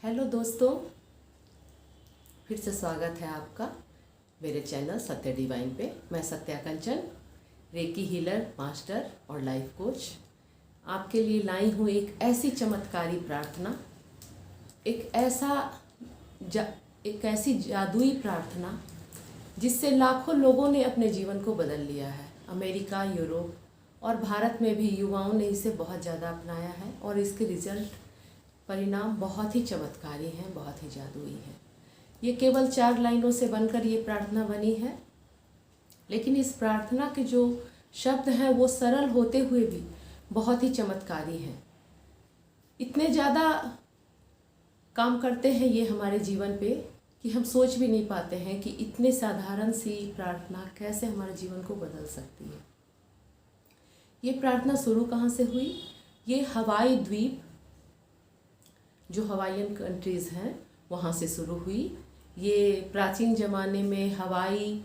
Hello दोस्तों, फिर से स्वागत है आपका मेरे चैनल सत्य डिवाइन पे। मैं सत्या कंचन, रेकी हीलर मास्टर और लाइफ कोच, आपके लिए लाई हूँ एक ऐसी चमत्कारी प्रार्थना, एक ऐसी जादुई प्रार्थना जिससे लाखों लोगों ने अपने जीवन को बदल लिया है। अमेरिका, यूरोप और भारत में भी युवाओं ने इसे बहुत ज़्यादा अपनाया है और इसके रिजल्ट परिणाम बहुत ही चमत्कारी हैं, बहुत ही जादुई हैं। ये केवल 4 लाइनों से बनकर ये प्रार्थना बनी है, लेकिन इस प्रार्थना के जो शब्द हैं वो सरल होते हुए भी बहुत ही चमत्कारी हैं। इतने ज़्यादा काम करते हैं ये हमारे जीवन पे कि हम सोच भी नहीं पाते हैं कि इतने साधारण सी प्रार्थना कैसे हमारे जीवन को बदल सकती है। ये प्रार्थना शुरू कहाँ से हुई? ये हवाई द्वीप, जो हवाईयन कंट्रीज़ हैं, वहाँ से शुरू हुई। ये प्राचीन ज़माने में हवाई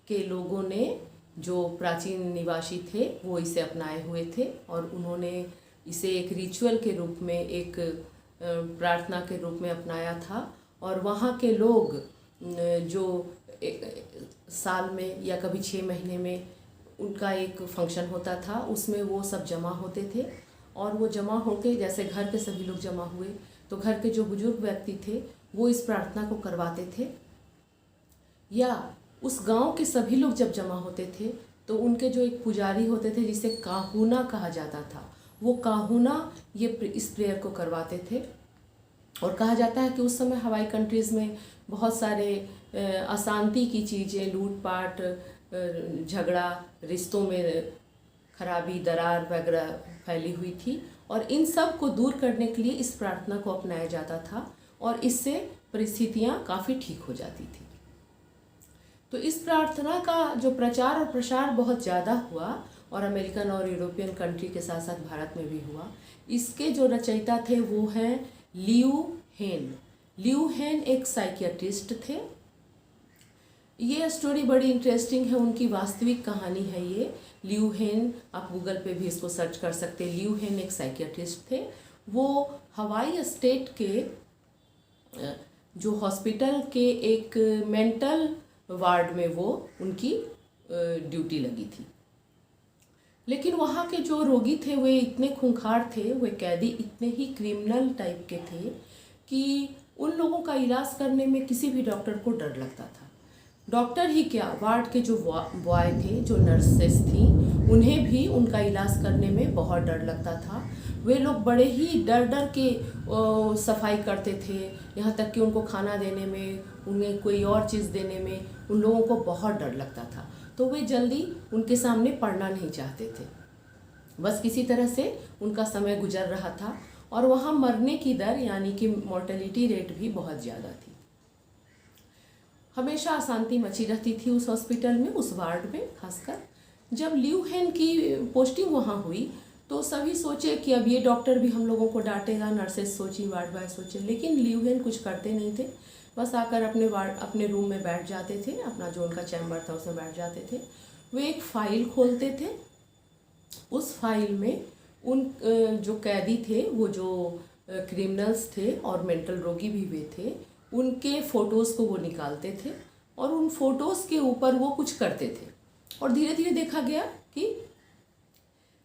के लोगों ने, जो प्राचीन निवासी थे, वो इसे अपनाए हुए थे और उन्होंने इसे एक रिचुअल के रूप में, एक प्रार्थना के रूप में अपनाया था। और वहाँ के लोग जो साल में या कभी 6 महीने में उनका एक फंक्शन होता था, उसमें वो सब जमा होते थे और वो जमा होके, जैसे घर के सभी लोग जमा हुए तो घर के जो बुजुर्ग व्यक्ति थे वो इस प्रार्थना को करवाते थे, या उस गांव के सभी लोग जब जमा होते थे तो उनके जो एक पुजारी होते थे जिसे काहुना कहा जाता था, वो काहुना इस प्रेयर को करवाते थे। और कहा जाता है कि उस समय हवाई कंट्रीज़ में बहुत सारे अशांति की चीज़ें, लूटपाट, झगड़ा, रिश्तों में खराबी, दरार वगैरह फैली हुई थी और इन सब को दूर करने के लिए इस प्रार्थना को अपनाया जाता था और इससे परिस्थितियाँ काफ़ी ठीक हो जाती थी। तो इस प्रार्थना का जो प्रचार और प्रसार बहुत ज़्यादा हुआ और अमेरिकन और यूरोपियन कंट्री के साथ साथ भारत में भी हुआ। इसके जो रचयिता थे वो हैं लियू हेन। लियू हेन एक साइकियाट्रिस्ट थे। ये स्टोरी बड़ी इंटरेस्टिंग है, उनकी वास्तविक कहानी है ये। लियू हेन, आप गूगल पे भी इसको सर्च कर सकते हैं। लियू हेन एक साइकियाट्रिस्ट थे। वो हवाई स्टेट के जो हॉस्पिटल के एक मेंटल वार्ड में वो उनकी ड्यूटी लगी थी। लेकिन वहाँ के जो रोगी थे वे इतने खूंखार थे, वे कैदी इतने ही क्रिमिनल टाइप के थे कि उन लोगों का इलाज करने में किसी भी डॉक्टर को डर लगता था। डॉक्टर ही क्या, वार्ड के जो बॉय थे, जो नर्सेस थी, उन्हें भी उनका इलाज करने में बहुत डर लगता था। वे लोग बड़े ही डर डर के सफाई करते थे, यहाँ तक कि उनको खाना देने में, उन्हें कोई और चीज़ देने में उन लोगों को बहुत डर लगता था। तो वे जल्दी उनके सामने पड़ना नहीं चाहते थे, बस किसी तरह से उनका समय गुजर रहा था। और वहाँ मरने की दर, यानी कि मोर्टेलिटी रेट भी बहुत ज़्यादा थी। हमेशा अशांति मची रहती थी उस हॉस्पिटल में, उस वार्ड में खासकर। जब लियू हेन की पोस्टिंग वहाँ हुई तो सभी सोचे कि अब ये डॉक्टर भी हम लोगों को डांटेगा, नर्सेस सोची, वार्ड बॉय सोचे। लेकिन लियू हेन कुछ करते नहीं थे, बस आकर अपने रूम में बैठ जाते थे, अपना जो उनका चैम्बर था उसमें बैठ जाते थे। वे एक फ़ाइल खोलते थे, उस फाइल में उन जो कैदी थे, वो जो क्रिमिनल्स थे और मेंटल रोगी भी वे थे, उनके फ़ोटोज़ को वो निकालते थे और उन फ़ोटोज़ के ऊपर वो कुछ करते थे। और धीरे धीरे देखा गया कि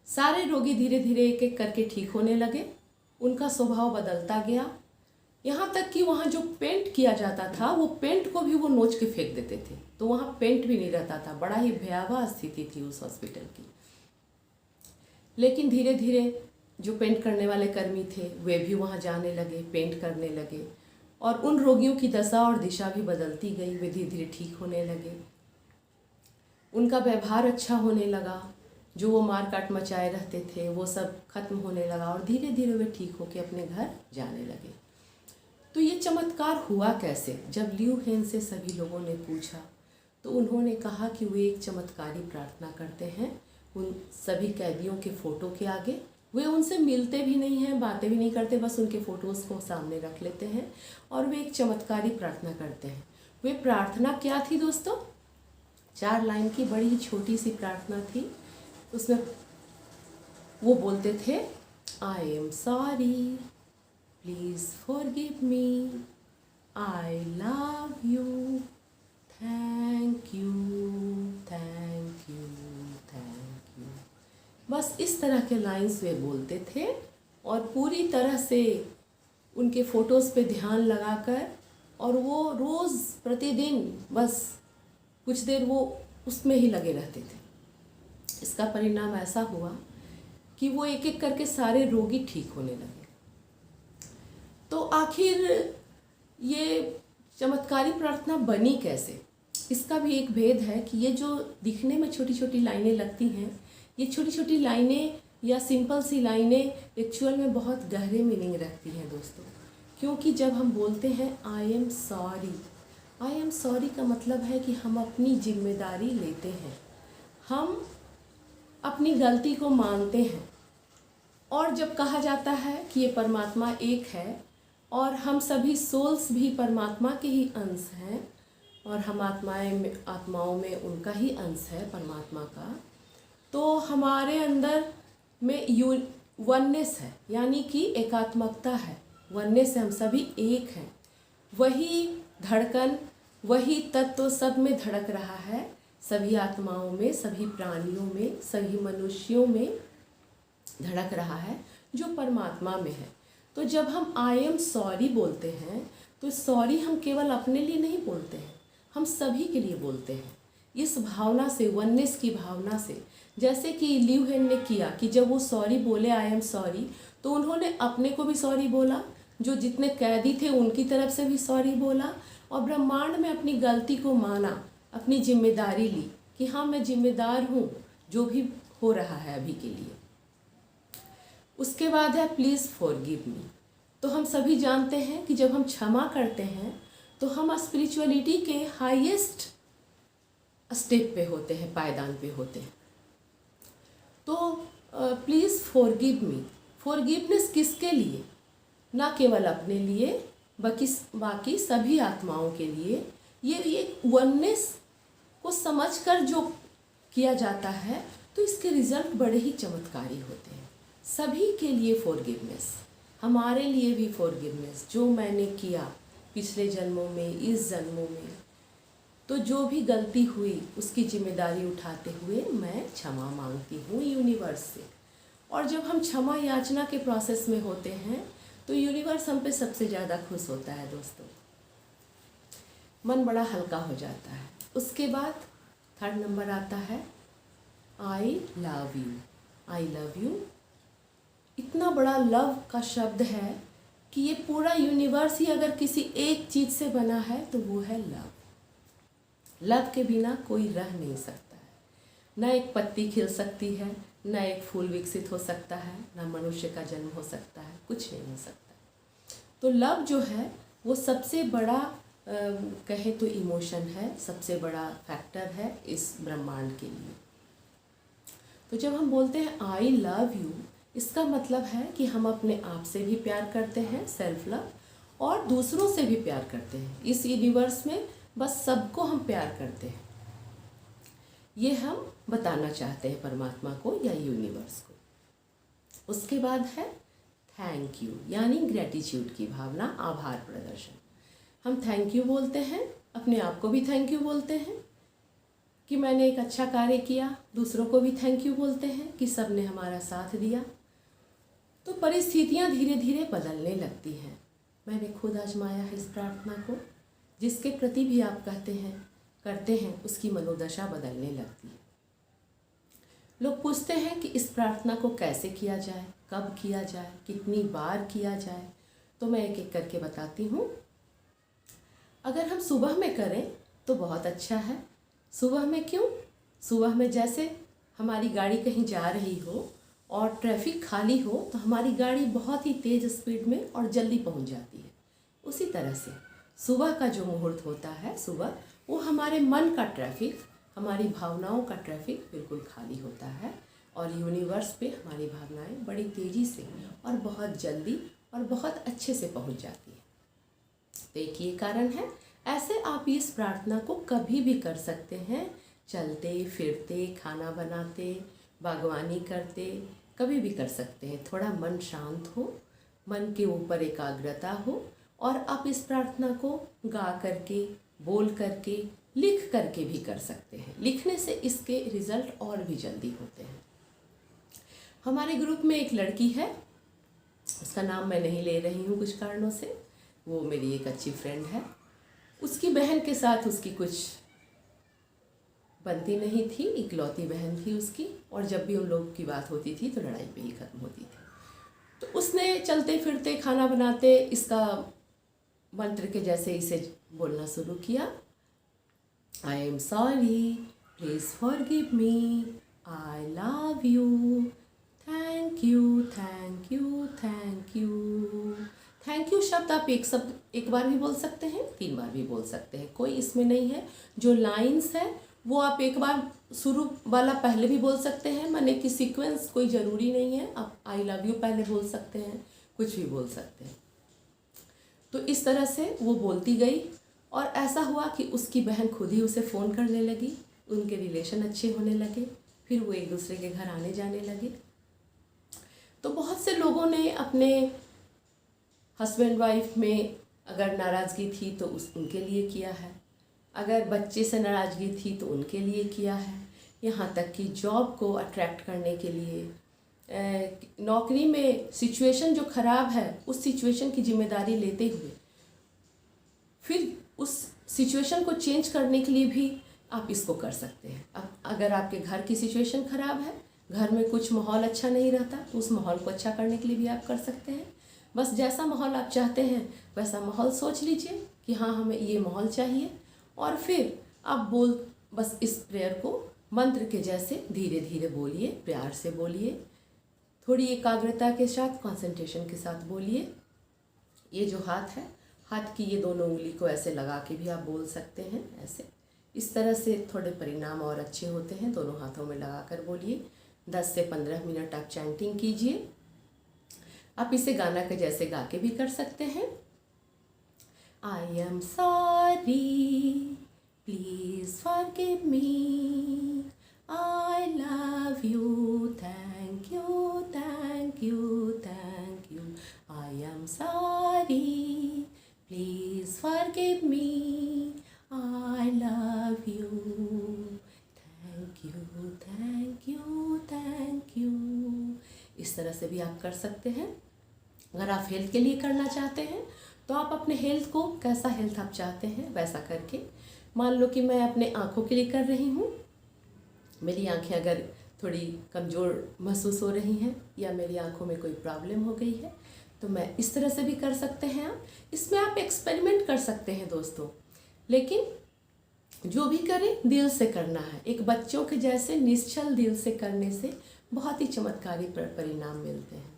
सारे रोगी धीरे धीरे एक एक करके ठीक होने लगे, उनका स्वभाव बदलता गया। यहाँ तक कि वहाँ जो पेंट किया जाता था, वो पेंट को भी वो नोच के फेंक देते थे, तो वहाँ पेंट भी नहीं रहता था। बड़ा ही भयावह स्थिति थी उस हॉस्पिटल की। लेकिन धीरे धीरे जो पेंट करने वाले कर्मी थे वे भी वहाँ जाने लगे, पेंट करने लगे और उन रोगियों की दशा और दिशा भी बदलती गई। वे धीरे धीरे ठीक होने लगे, उनका व्यवहार अच्छा होने लगा, जो वो मारकाट मचाए रहते थे वो सब खत्म होने लगा और धीरे धीरे वे ठीक होकर अपने घर जाने लगे। तो ये चमत्कार हुआ कैसे? जब लियू हेन से सभी लोगों ने पूछा तो उन्होंने कहा कि वे एक चमत्कारी प्रार्थना करते हैं उन सभी कैदियों के फ़ोटो के आगे। वे उनसे मिलते भी नहीं हैं, बातें भी नहीं करते, बस उनके फ़ोटोज़ को सामने रख लेते हैं और वे एक चमत्कारी प्रार्थना करते हैं। वे प्रार्थना क्या थी दोस्तों? 4 लाइन की बड़ी ही छोटी सी प्रार्थना थी। उसमें वो बोलते थे, I am sorry, please forgive me, I love you, thank you, thank you, thank you. बस इस तरह के लाइंस वे बोलते थे और पूरी तरह से उनके फ़ोटोज़ पे ध्यान लगाकर, और वो रोज़ प्रतिदिन बस कुछ देर वो उसमें ही लगे रहते थे। इसका परिणाम ऐसा हुआ कि वो एक एक करके सारे रोगी ठीक होने लगे। तो आखिर ये चमत्कारी प्रार्थना बनी कैसे, इसका भी एक भेद है कि ये जो दिखने में छोटी छोटी लाइनें लगती हैं, ये छोटी छोटी लाइनें या सिंपल सी लाइनें एक्चुअल में बहुत गहरे मीनिंग रखती हैं दोस्तों। क्योंकि जब हम बोलते हैं आई एम सॉरी का मतलब है कि हम अपनी जिम्मेदारी लेते हैं, हम अपनी गलती को मानते हैं। और जब कहा जाता है कि ये परमात्मा एक है और हम सभी सोल्स भी परमात्मा के ही अंश हैं और हम आत्माओं में उनका ही अंश है परमात्मा का, तो हमारे अंदर में वननेस है, यानी कि एकात्मकता है। वननेस से हम सभी एक हैं, वही धड़कन, वही तत्व सब में धड़क रहा है, सभी आत्माओं में, सभी प्राणियों में, सभी मनुष्यों में धड़क रहा है जो परमात्मा में है। तो जब हम आई एम सॉरी बोलते हैं तो सॉरी हम केवल अपने लिए नहीं बोलते हैं, हम सभी के लिए बोलते हैं। इस भावना से, वननेस की भावना से, जैसे कि लिव हेन ने किया कि जब वो सॉरी बोले आई एम सॉरी, तो उन्होंने अपने को भी सॉरी बोला, जो जितने कैदी थे उनकी तरफ से भी सॉरी बोला, और ब्रह्मांड में अपनी गलती को माना, अपनी जिम्मेदारी ली कि हाँ मैं जिम्मेदार हूँ जो भी हो रहा है अभी के लिए। उसके बाद है प्लीज़ फॉरगिव मी। तो हम सभी जानते हैं कि जब हम क्षमा करते हैं तो हम स्पिरिचुअलिटी के हाईएस्ट स्टेप पे होते हैं, पायदान पे होते हैं। तो प्लीज़ फॉरगिव मी, फॉरगिवनेस किसके लिए? ना केवल अपने लिए बाकी सभी आत्माओं के लिए। ये एक वननेस को समझकर जो किया जाता है तो इसके रिजल्ट बड़े ही चमत्कारी होते हैं। सभी के लिए फॉरगिवनेस, हमारे लिए भी फॉरगिवनेस, जो मैंने किया पिछले जन्मों में, इस जन्मों में, तो जो भी गलती हुई उसकी जिम्मेदारी उठाते हुए मैं क्षमा मांगती हूँ यूनिवर्स से। और जब हम क्षमा याचना के प्रोसेस में होते हैं तो यूनिवर्स हम पे सबसे ज़्यादा खुश होता है दोस्तों, मन बड़ा हल्का हो जाता है। उसके बाद थर्ड नंबर आता है I love you. I love you इतना बड़ा लव का शब्द है कि ये पूरा यूनिवर्स ही अगर किसी एक चीज़ से बना है तो वो है लव। लव के बिना कोई रह नहीं सकता है। न एक पत्ती खिल सकती है, न एक फूल विकसित हो सकता है, न मनुष्य का जन्म हो सकता है, कुछ नहीं हो सकता। तो लव जो है वो सबसे बड़ा कहे तो इमोशन है, सबसे बड़ा फैक्टर है इस ब्रह्मांड के लिए। तो जब हम बोलते हैं आई लव यू, इसका मतलब है कि हम अपने आप से भी प्यार करते हैं, सेल्फ लव, और दूसरों से भी प्यार करते हैं। इस यूनिवर्स में बस सबको हम प्यार करते हैं, ये हम बताना चाहते हैं परमात्मा को या यूनिवर्स को। उसके बाद है थैंक यू, यानी ग्रेटिट्यूड की भावना, आभार प्रदर्शन। हम थैंक यू बोलते हैं, अपने आप को भी थैंक यू बोलते हैं कि मैंने एक अच्छा कार्य किया, दूसरों को भी थैंक यू बोलते हैं कि सब ने हमारा साथ दिया। तो परिस्थितियाँ धीरे धीरे बदलने लगती हैं। मैंने खुद आजमाया है इस प्रार्थना को। जिसके प्रति भी आप करते हैं उसकी मनोदशा बदलने लगती है। लोग पूछते हैं कि इस प्रार्थना को कैसे किया जाए, कब किया जाए, कितनी बार किया जाए, तो मैं एक एक करके बताती हूँ। अगर हम सुबह में करें तो बहुत अच्छा है। सुबह में क्यों? सुबह में जैसे हमारी गाड़ी कहीं जा रही हो और ट्रैफिक खाली हो तो हमारी गाड़ी बहुत ही तेज़ स्पीड में और जल्दी पहुंच जाती है। उसी तरह से सुबह का जो मुहूर्त होता है, सुबह, वो हमारे मन का ट्रैफिक, हमारी भावनाओं का ट्रैफिक बिल्कुल खाली होता है और यूनिवर्स पे हमारी भावनाएं बड़ी तेज़ी से और बहुत जल्दी और बहुत अच्छे से पहुंच जाती है। तो एक ये कारण है। ऐसे आप इस प्रार्थना को कभी भी कर सकते हैं, चलते फिरते, खाना बनाते, बागवानी करते, कभी भी कर सकते हैं। थोड़ा मन शांत हो मन के ऊपर एकाग्रता हो और आप इस प्रार्थना को गा करके, बोल करके, लिख करके भी कर सकते हैं। लिखने से इसके रिजल्ट और भी जल्दी होते हैं। हमारे ग्रुप में एक लड़की है, उसका नाम मैं नहीं ले रही हूँ कुछ कारणों से, वो मेरी एक अच्छी फ्रेंड है। उसकी बहन के साथ उसकी कुछ बनती नहीं थी, इकलौती बहन थी उसकी, और जब भी उन लोगों की बात होती थी तो लड़ाई पे ही ख़त्म होती थी। तो उसने चलते फिरते खाना बनाते इसका मंत्र के जैसे इसे बोलना शुरू किया, I am sorry, please forgive me, I love you, thank you, thank you, thank you. Thank you शब्द आप एक बार भी बोल सकते हैं, 3 बार भी बोल सकते हैं, कोई इसमें नहीं है। जो लाइन्स है वो आप एक बार शुरू वाला पहले भी बोल सकते हैं, माने कि सीक्वेंस कोई ज़रूरी नहीं है। आप आई लव यू पहले बोल सकते हैं, कुछ भी बोल सकते हैं। तो इस तरह से वो बोलती गई और ऐसा हुआ कि उसकी बहन खुद ही उसे फ़ोन करने लगी, उनके रिलेशन अच्छे होने लगे, फिर वो एक दूसरे के घर आने जाने लगे। तो बहुत से लोगों ने अपने हस्बैंड वाइफ में अगर नाराज़गी थी तो उनके लिए किया है, अगर बच्चे से नाराज़गी थी तो उनके लिए किया है, यहाँ तक कि जॉब को अट्रैक्ट करने के लिए, नौकरी में सिचुएशन जो ख़राब है उस सिचुएशन की जिम्मेदारी लेते हुए फिर उस सिचुएशन को चेंज करने के लिए भी आप इसको कर सकते हैं। अब अगर आपके घर की सिचुएशन ख़राब है, घर में कुछ माहौल अच्छा नहीं रहता, तो उस माहौल को अच्छा करने के लिए भी आप कर सकते हैं। बस जैसा माहौल आप चाहते हैं वैसा माहौल सोच लीजिए कि हाँ हमें ये माहौल चाहिए, और फिर आप बस इस प्रेयर को मंत्र के जैसे धीरे धीरे बोलिए, प्यार से बोलिए, थोड़ी एकाग्रता के साथ, कंसंट्रेशन के साथ बोलिए। ये जो हाथ है, हाथ की ये दोनों उंगली को ऐसे लगा के भी आप बोल सकते हैं, ऐसे इस तरह से थोड़े परिणाम और अच्छे होते हैं। दोनों हाथों में लगा कर बोलिए, 10 से 15 मिनट आप चैंटिंग कीजिए। आप इसे गाना के जैसे गा के भी कर सकते हैं। I am sorry, please forgive me, I love you, thank you, thank you, thank you, I am sorry, please forgive me, I love you, thank you, thank you, thank you. इस तरह से भी आप कर सकते हैं। अगर आप हेल्थ के लिए करना चाहते हैं तो आप अपने हेल्थ को, कैसा हेल्थ आप चाहते हैं वैसा करके, मान लो कि मैं अपने आँखों के लिए कर रही हूँ, मेरी आँखें अगर थोड़ी कमज़ोर महसूस हो रही हैं या मेरी आँखों में कोई प्रॉब्लम हो गई है तो मैं इस तरह से भी कर सकते हैं। आप इसमें आप एक्सपेरिमेंट कर सकते हैं दोस्तों, लेकिन जो भी करें दिल से करना है। एक बच्चों के जैसे निश्चल दिल से करने से बहुत ही चमत्कारी परिणाम मिलते हैं।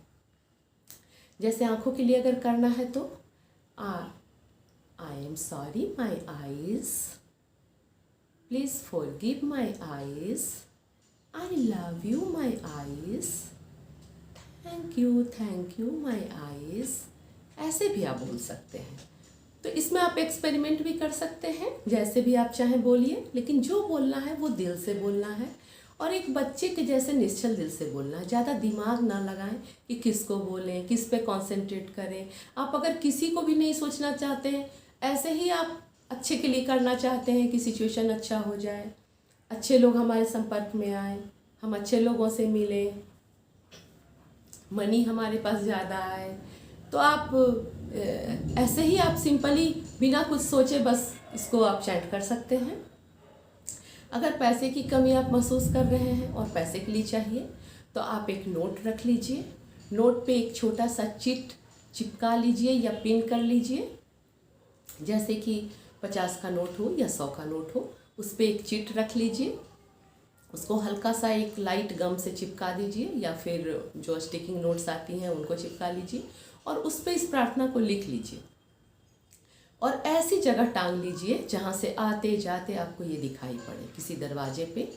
जैसे आँखों के लिए अगर करना है तो I am sorry my eyes, please forgive my eyes, I love you my eyes, thank you my eyes. ऐसे भी आप बोल सकते हैं। तो इसमें आप एक्सपेरिमेंट भी कर सकते हैं, जैसे भी आप चाहें बोलिए, लेकिन जो बोलना है वो दिल से बोलना है और एक बच्चे के जैसे निश्चल दिल से बोलना है। ज़्यादा दिमाग ना लगाएं कि किसको बोलें, किस पे कंसंट्रेट करें। आप अगर किसी को भी नहीं सोचना चाहते हैं, ऐसे ही आप अच्छे के लिए करना चाहते हैं कि सिचुएशन अच्छा हो जाए, अच्छे लोग हमारे संपर्क में आए, हम अच्छे लोगों से मिलें, मनी हमारे पास ज़्यादा आए, तो आप ऐसे ही आप सिंपली बिना कुछ सोचे बस इसको आप चैंट कर सकते हैं। अगर पैसे की कमी आप महसूस कर रहे हैं और पैसे के लिए चाहिए तो आप एक नोट रख लीजिए, नोट पे एक छोटा सा चिट चिपका लीजिए या पिन कर लीजिए। जैसे कि 50 का नोट हो या 100 का नोट हो, उस पर एक चिट रख लीजिए, उसको हल्का सा एक लाइट गम से चिपका दीजिए या फिर जो स्टिकिंग नोट्स आती हैं उनको चिपका लीजिए और उस पर इस प्रार्थना को लिख लीजिए और ऐसी जगह टांग लीजिए जहाँ से आते जाते आपको ये दिखाई पड़े, किसी दरवाजे पे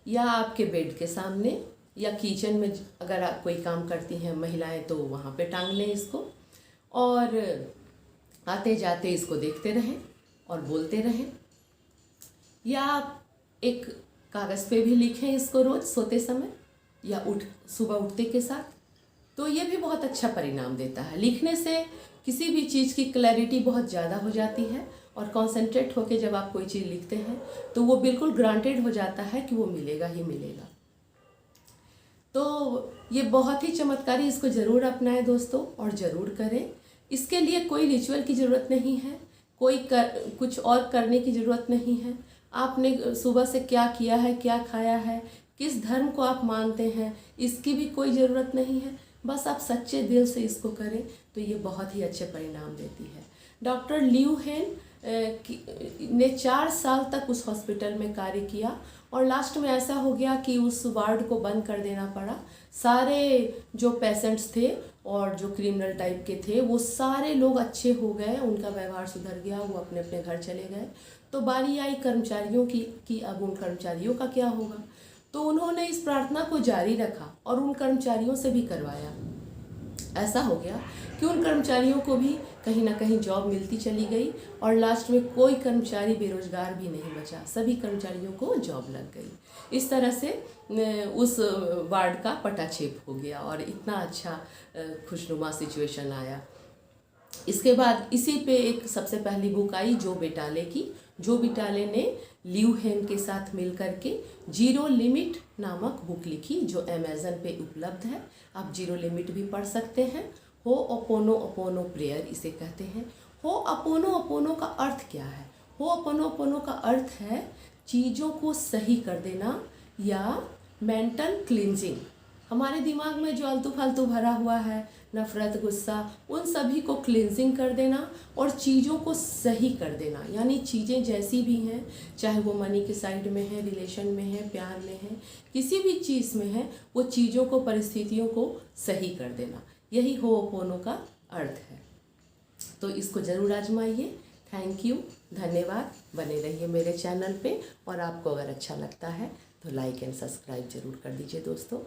या आपके बेड के सामने या किचन में अगर आप कोई काम करती हैं महिलाएं तो वहाँ पे टांग लें इसको और आते जाते इसको देखते रहें और बोलते रहें। या आप एक कागज़ पे भी लिखें इसको रोज़ सोते समय या सुबह उठते के साथ, तो ये भी बहुत अच्छा परिणाम देता है। लिखने से किसी भी चीज़ की क्लैरिटी बहुत ज़्यादा हो जाती है और कॉन्सेंट्रेट होकर जब आप कोई चीज़ लिखते हैं तो वो बिल्कुल ग्रांटेड हो जाता है कि वो मिलेगा ही मिलेगा। तो ये बहुत ही चमत्कारी, इसको ज़रूर अपनाएं दोस्तों और ज़रूर करें। इसके लिए कोई रिचुअल की ज़रूरत नहीं है, कुछ और करने की ज़रूरत नहीं है। आपने सुबह से क्या किया है, क्या खाया है, किस धर्म को आप मानते हैं, इसकी भी कोई ज़रूरत नहीं है। बस आप सच्चे दिल से इसको करें तो ये बहुत ही अच्छे परिणाम देती है। डॉक्टर लियू हेन ने 4 साल तक उस हॉस्पिटल में कार्य किया और लास्ट में ऐसा हो गया कि उस वार्ड को बंद कर देना पड़ा। सारे जो पेशेंट्स थे और जो क्रिमिनल टाइप के थे वो सारे लोग अच्छे हो गए, उनका व्यवहार सुधर गया, वो अपने अपने घर चले गए। तो बारी आई कर्मचारियों की अब उन कर्मचारियों का क्या होगा। तो उन्होंने इस प्रार्थना को जारी रखा और उन कर्मचारियों से भी करवाया। ऐसा हो गया कि उन कर्मचारियों को भी कहीं ना कहीं जॉब मिलती चली गई और लास्ट में कोई कर्मचारी बेरोजगार भी नहीं बचा, सभी कर्मचारियों को जॉब लग गई। इस तरह से उस वार्ड का पटाक्षेप हो गया और इतना अच्छा खुशनुमा सिचुएशन आया। इसके बाद इसी पे एक सबसे पहली बुक आई जो बेटाले की। जो बेटाले ने लियू हेन के साथ मिल करके जीरो लिमिट नामक बुक लिखी जो अमेज़न पे उपलब्ध है। आप जीरो लिमिट भी पढ़ सकते हैं। हो अपोनो अपोनो प्रेयर इसे कहते हैं। हो अपोनो अपोनो का अर्थ क्या है? हो अपोनो अपोनो का अर्थ है चीज़ों को सही कर देना या मेंटल क्लींजिंग। हमारे दिमाग में जो आलतू फालतू भरा हुआ है, नफ़रत, गुस्सा, उन सभी को क्लींजिंग कर देना और चीज़ों को सही कर देना। यानी चीज़ें जैसी भी हैं, चाहे वो मनी के साइड में है, रिलेशन में है, प्यार में है, किसी भी चीज़ में है, वो चीज़ों को, परिस्थितियों को सही कर देना, यही होओपोनो का अर्थ है। तो इसको ज़रूर आजमाइए। थैंक यू, धन्यवाद। बने रहिए मेरे चैनल पे और आपको अगर अच्छा लगता है तो लाइक एंड सब्सक्राइब ज़रूर कर दीजिए दोस्तों।